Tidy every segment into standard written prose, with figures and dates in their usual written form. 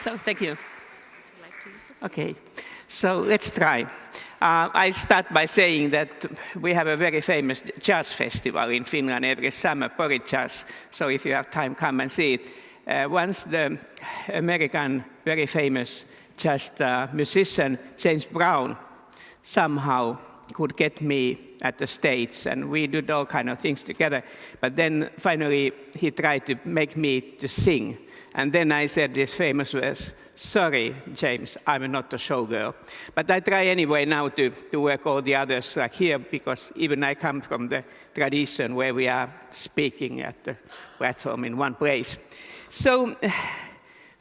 So thank you. Would you like to use the Okay, so let's try. I start by saying that we have a very famous jazz festival in Finland every summer, Pori Jazz. So if you have time, come and see it. Once the American very famous jazz musician James Brown somehow could get me at the stage, and we did all kind of things together. But then finally he tried to make me to sing. And then I said this famous verse, "Sorry, James, I'm not a showgirl." But I try anyway now to work all the others like here, because even I come from the tradition where we are speaking at the platform in one place. So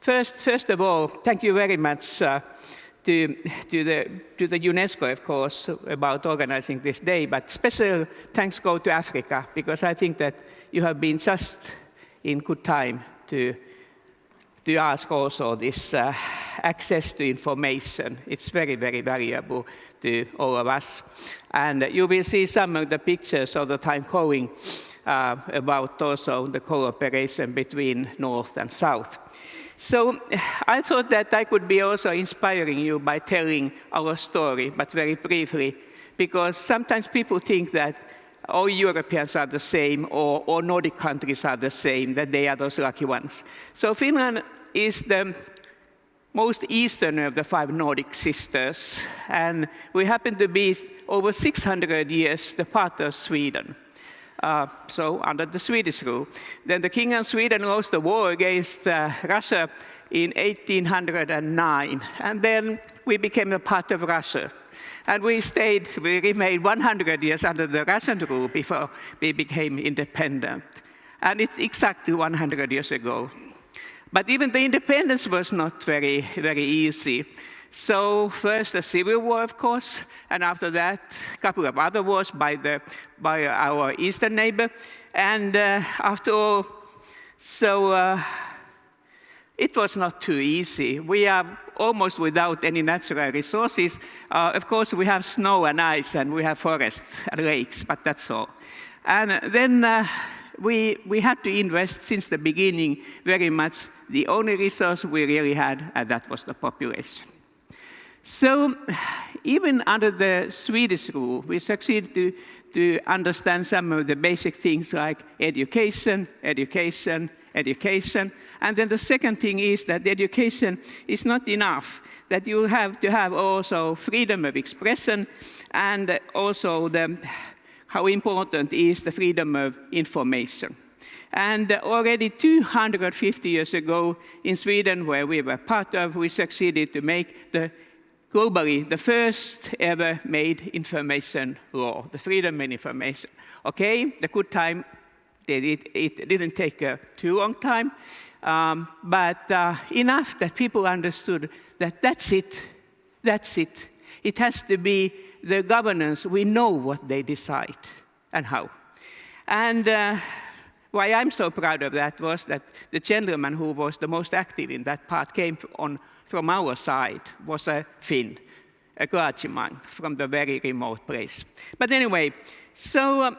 first of all, thank you very much to the UNESCO, of course, about organizing this day, but special thanks go to Africa, because I think that you have been just in good time to ask also this access to information. It's very, very valuable to all of us. And you will see some of the pictures all the time going about also the cooperation between North and South. So I thought that I could be also inspiring you by telling our story, but very briefly, because sometimes people think that all Europeans are the same, or all Nordic countries are the same, that they are those lucky ones. So Finland is the most eastern of the 5 Nordic sisters, and we happen to be over 600 years the part of Sweden. So under the Swedish rule. Then the King of Sweden lost the war against Russia in 1809, and then we became a part of Russia. And we remained 100 years under the Russian rule before we became independent. And it's exactly 100 years ago. But even the independence was not very, very easy. So first the Civil War, of course, and after that a couple of other wars by our eastern neighbor. And after all, so it was not too easy. We are almost without any natural resources. Of course, we have snow and ice, and we have forests and lakes, but that's all. And then we had to invest since the beginning very much. The only resource we really had, and that was the population. So even under the Swedish rule, we succeeded to understand some of the basic things like education, education, education. And then the second thing is that education is not enough, that you have to have also freedom of expression, and also how important is the freedom of information. And already 250 years ago in Sweden, where we were part of, we succeeded to make globally the first ever made information law, the freedom of information. Okay, the good time, it didn't take too long time, but enough that people understood that that's it. It has to be the governance. We know what they decide and how. And why I'm so proud of that was that the gentleman who was the most active in that part came from our side, was a Finn, a clergyman from the very remote place. But anyway, so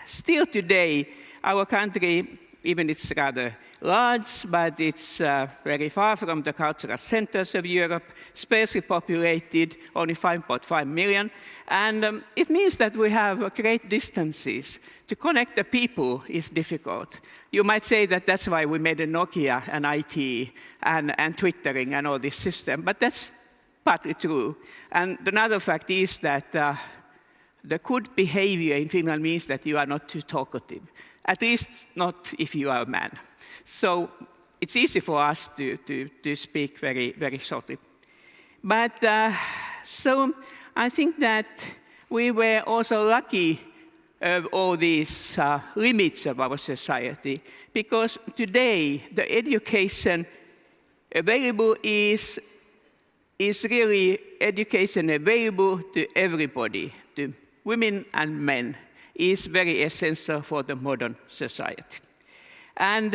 still today, our country, even it's rather large, but it's very far from the cultural centers of Europe, sparsely populated, only 5.5 million. And it means that we have great distances. To connect the people is difficult. You might say that that's why we made a Nokia and IT and Twittering and all this system, but that's partly true. And another fact is that the good behavior in Finland means that you are not too talkative, at least not if you are a man. So it's easy for us to speak very, very shortly. But so I think that we were also lucky of all these limits of our society, because today the education available is really education available to everybody, to women and men, is very essential for the modern society. And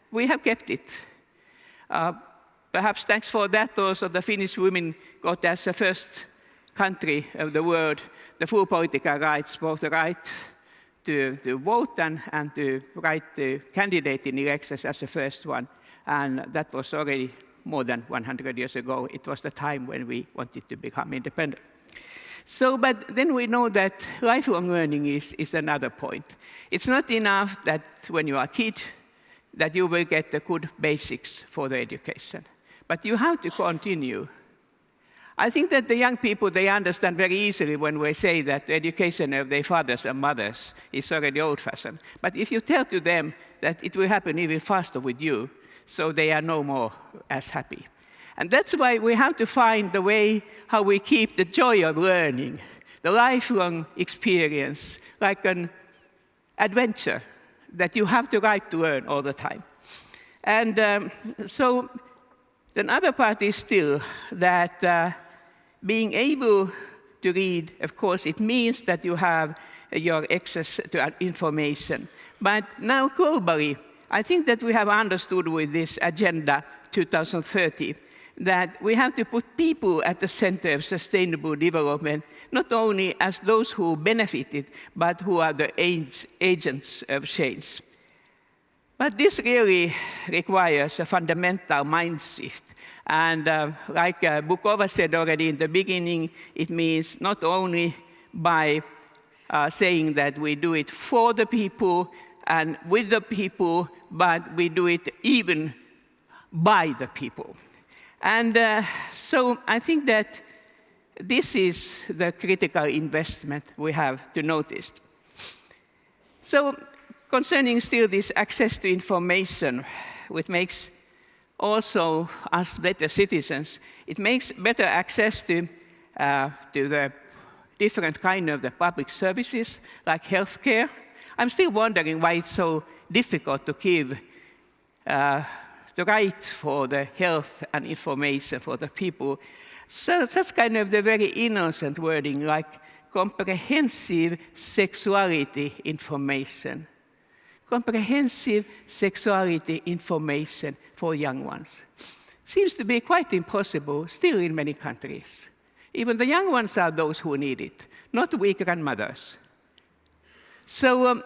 we have kept it. Perhaps thanks for that also the Finnish women got as the first country of the world the full political rights, both the right to vote and the right to candidate in elections as the first one. And that was already more than 100 years ago. It was the time when we wanted to become independent. So, but then we know that lifelong learning is another point. It's not enough that when you are a kid, that you will get the good basics for the education. But you have to continue. I think that the young people, they understand very easily when we say that the education of their fathers and mothers is already old-fashioned. But if you tell to them that it will happen even faster with you, so they are no more as happy. And that's why we have to find the way how we keep the joy of learning, the lifelong experience, like an adventure that you have the right to learn all the time. And so another part is still that being able to read, of course, it means that you have your access to information. But now globally, I think that we have understood with this Agenda 2030 that we have to put people at the center of sustainable development, not only as those who benefited, but who are the agents of change. But this really requires a fundamental mindset. And like Bukova said already in the beginning, it means not only by saying that we do it for the people and with the people, but we do it even by the people. And so I think that this is the critical investment we have to notice. So concerning still this access to information, which makes also us better citizens, it makes better access to the different kind of the public services, like healthcare. I'm still wondering why it's so difficult to give the right for the health and information for the people. So that's kind of the very innocent wording, like comprehensive sexuality information. Comprehensive sexuality information for young ones. Seems to be quite impossible still in many countries. Even the young ones are those who need it, not weak grandmothers. So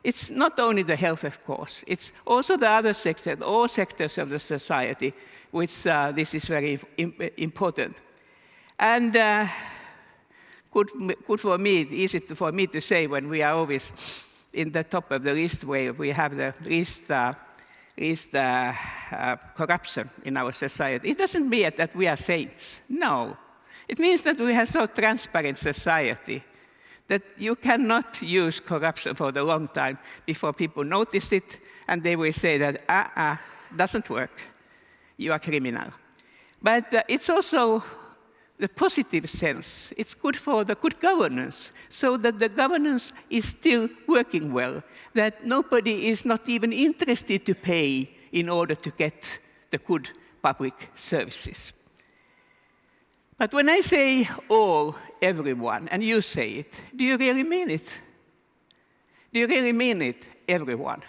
it's not only the health, of course, it's also the other sectors, all sectors of the society, which this is very important. And good for me, easy for me to say when we are always in the top of the list where we have the least corruption in our society. It doesn't mean that we are saints, no. It means that we have so transparent society that you cannot use corruption for a long time before people notice it, and they will say that, doesn't work, you are criminal. But it's also the positive sense. It's good for the good governance, so that the governance is still working well, that nobody is not even interested to pay in order to get the good public services. But when I say all, everyone, and you say it, do you really mean it? Do you really mean it, everyone?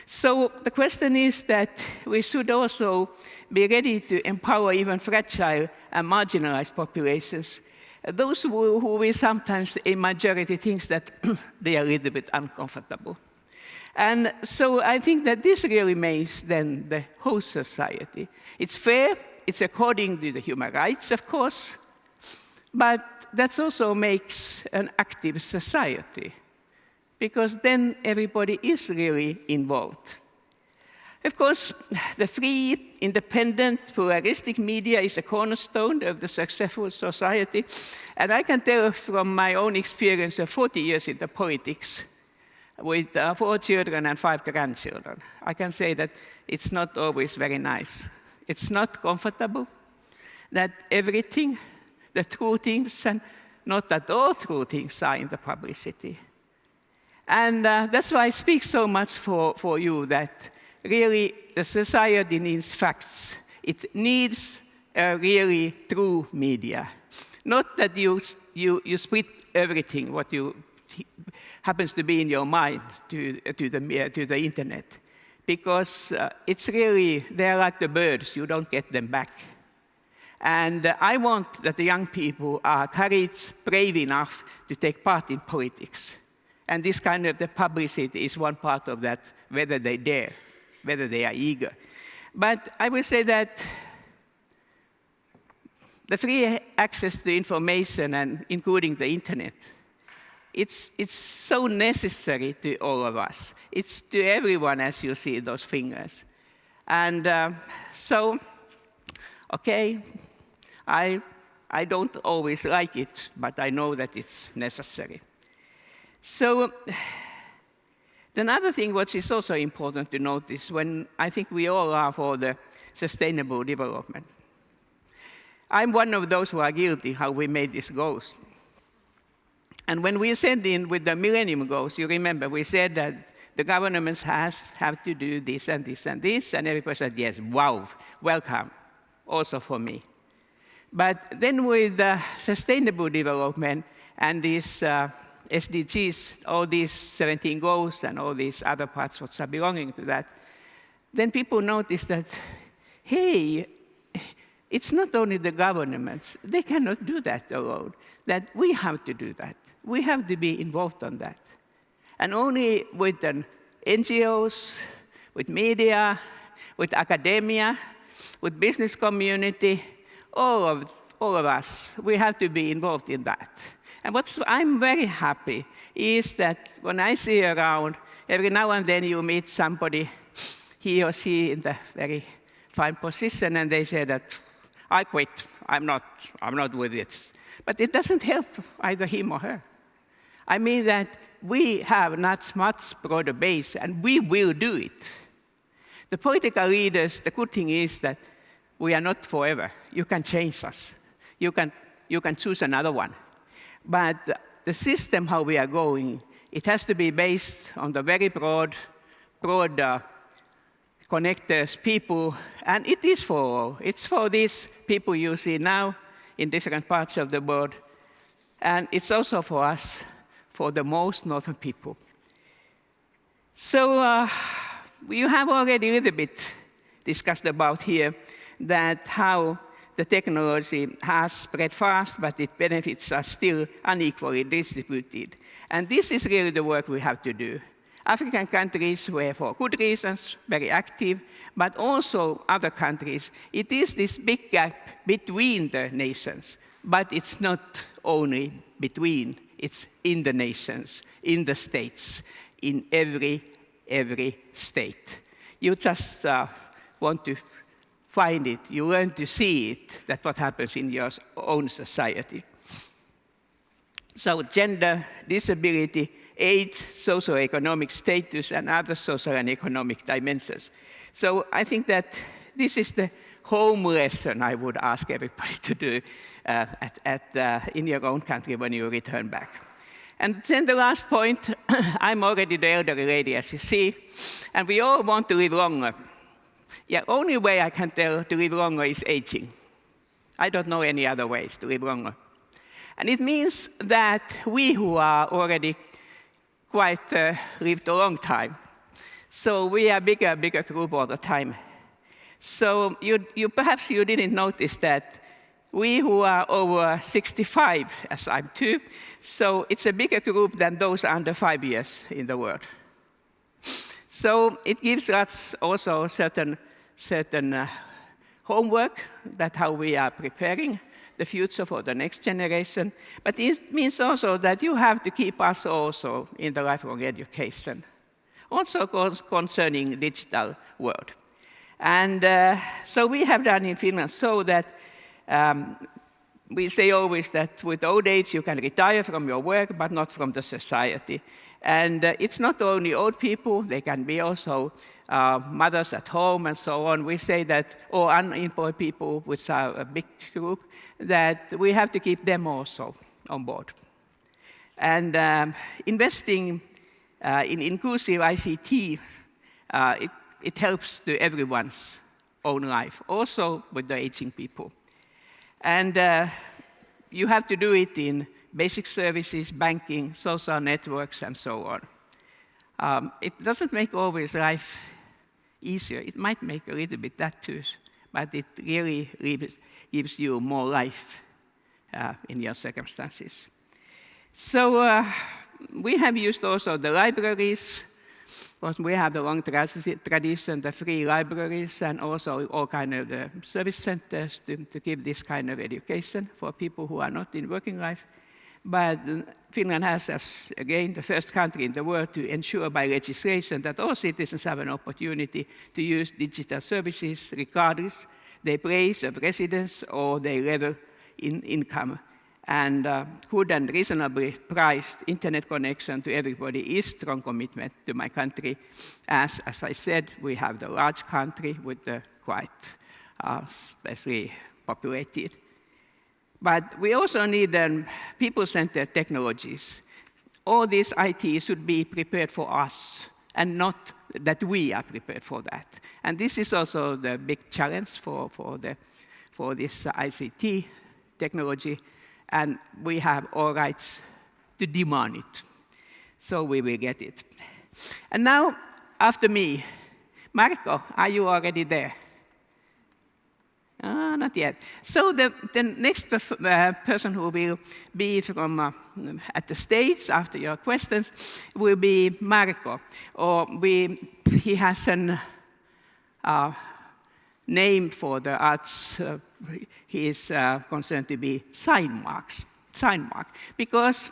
So the question is that we should also be ready to empower even fragile and marginalized populations, those who will sometimes, a majority, thinks that they are a little bit uncomfortable. And so I think that this really makes then the whole society. It's fair, it's according to the human rights, of course, but that also makes an active society, because then everybody is really involved. Of course, the free, independent, pluralistic media is a cornerstone of the successful society. And I can tell from my own experience of 40 years in the politics, with 4 children and 5 grandchildren, I can say that it's not always very nice. It's not comfortable, that everything, the true things, and not at all true things are in the publicity. And that's why I speak so much for you, that really the society needs facts. It needs a really true media. Not that you split everything what happens to be in your mind to the internet. Because it's really, they're like the birds, you don't get them back. And I want that the young people are courageous, brave enough to take part in politics. And this kind of the publicity is one part of that, whether they dare, whether they are eager. But I will say that the free access to information, and including the internet, it's so necessary to all of us. It's to everyone, as you see those fingers. And okay, I don't always like it, but I know that it's necessary. So another thing which is also important to notice, when I think we all are for the sustainable development. I'm one of those who are guilty how we made these goals. And when we said in with the Millennium Goals, you remember, we said that the governments have to do this and this and this, and everybody said, yes, wow, welcome, also for me. But then with sustainable development and these SDGs, all these 17 goals and all these other parts which are belonging to that, then people notice that, hey, it's not only the governments, they cannot do that alone, that we have to do that. We have to be involved on that. And only with the NGOs, with media, with academia, with business community, all of us, we have to be involved in that. And what I'm very happy is that when I see around, every now and then you meet somebody, he or she in the very fine position, and they say that, I quit, I'm not with it. But it doesn't help either him or her. I mean that we have not much broader base, and we will do it. The political leaders, the good thing is that we are not forever. You can change us. You can choose another one. But the system, how we are going, it has to be based on the very broad connectors, people, and it is for all. It's for these people you see now in different parts of the world, and it's also for us, for the most northern people. So you have already a little bit discussed about here that how the technology has spread fast, but its benefits are still unequally distributed. And this is really the work we have to do. African countries were, for good reasons, very active, but also other countries. It is this big gap between the nations, but it's not only between, it's in the nations, in the states, in every state. You just want to find it, you learn to see it, that's what happens in your own society. So gender, disability, age, socioeconomic status, and other social and economic dimensions. So I think that this is the home lesson I would ask everybody to do in your own country when you return back. And then the last point, I'm already the elderly lady, as you see, and we all want to live longer. Yeah, only way I can tell to live longer is aging. I don't know any other ways to live longer. And it means that we who are already quite lived a long time, so we are bigger group all the time. So perhaps you didn't notice that we who are over 65, as I'm too, so it's a bigger group than those under 5 years in the world. So it gives us also certain homework, that how we are preparing the future for the next generation. But it means also that you have to keep us also in the lifelong education, also concerning digital world. And so we have done in Finland so that we say always that with old age you can retire from your work, but not from the society. And it's not only old people, they can be also mothers at home and so on. We say that, or unemployed people, which are a big group, that we have to keep them also on board. And investing in inclusive ICT, it helps to everyone's own life, also with the aging people. And you have to do it in basic services, banking, social networks, and so on. It doesn't make always life easier. It might make a little bit that too, but it really gives you more life in your circumstances. So we have used also the libraries Because we have the long tradition, the free libraries, and also all kind of the service centers to give this kind of education for people who are not in working life. But Finland has, as again, the first country in the world to ensure by legislation that all citizens have an opportunity to use digital services regardless their place of residence or their level in income. And good and reasonably priced internet connection to everybody is strong commitment to my country. As I said, we have the large country with the quite sparsely populated. But we also need people-centered technologies. All this IT should be prepared for us, and not that we are prepared for that. And this is also the big challenge for this ICT technology, and we have all rights to demand it. So we will get it. And now, after me, Marco, are you already there? Not yet. So the next person who will be from at the stage after your questions will be Marco. He has a name for the arts. He is concerned to be sign mark, because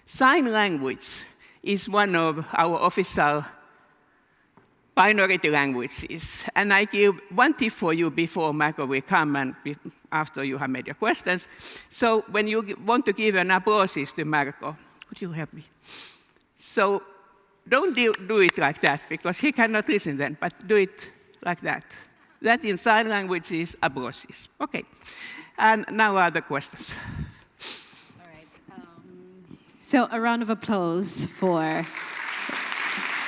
sign language is one of our official minority languages. And I give one tip for you before Marco will come and after you have made your questions. So when you want to give an applause to Marco, could you help me? So don't do it like that, because he cannot listen then, but do it like that. That in sign language is applause. Okay. And now are the questions. All right. So a round of applause for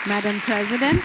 Madam President.